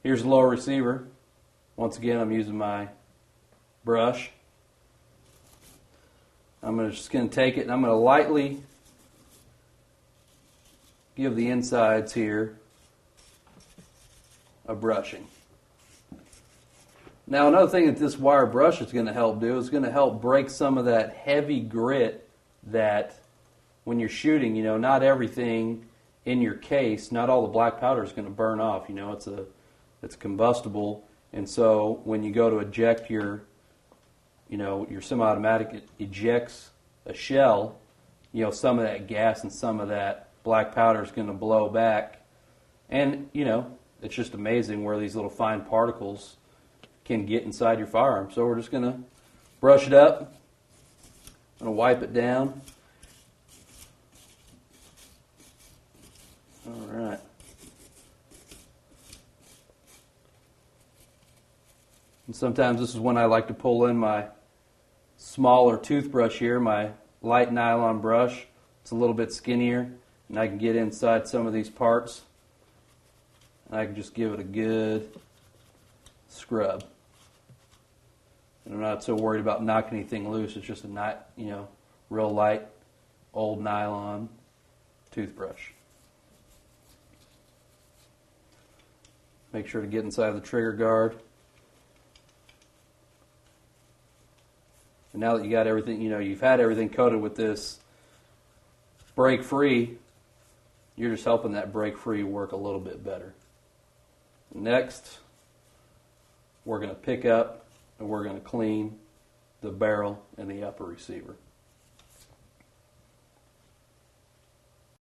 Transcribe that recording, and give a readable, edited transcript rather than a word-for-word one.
Here's the lower receiver. Once again, I'm using my brush. I'm just going to take it and I'm going to lightly give the insides here a brushing. Now, another thing that this wire brush is going to help do is going to help break some of that heavy grit that when you're shooting, not everything in your case, not all the black powder is going to burn off. It's combustible, and so when you go to eject your semi-automatic, it ejects a shell. Some of that gas and some of that black powder is going to blow back, and it's just amazing where these little fine particles can get inside your firearm. So we're just going to brush it up. I'm going to wipe it down. All right. And sometimes this is when I like to pull in my smaller toothbrush here, my light nylon brush. It's a little bit skinnier, and I can get inside some of these parts. And I can just give it a good scrub. And I'm not so worried about knocking anything loose. It's just a real light, old nylon toothbrush. Make sure to get inside the trigger guard. And now that you got everything, you've had everything coated with this break free, you're just helping that break free work a little bit better. Next, we're going to pick up and we're going to clean the barrel and the upper receiver.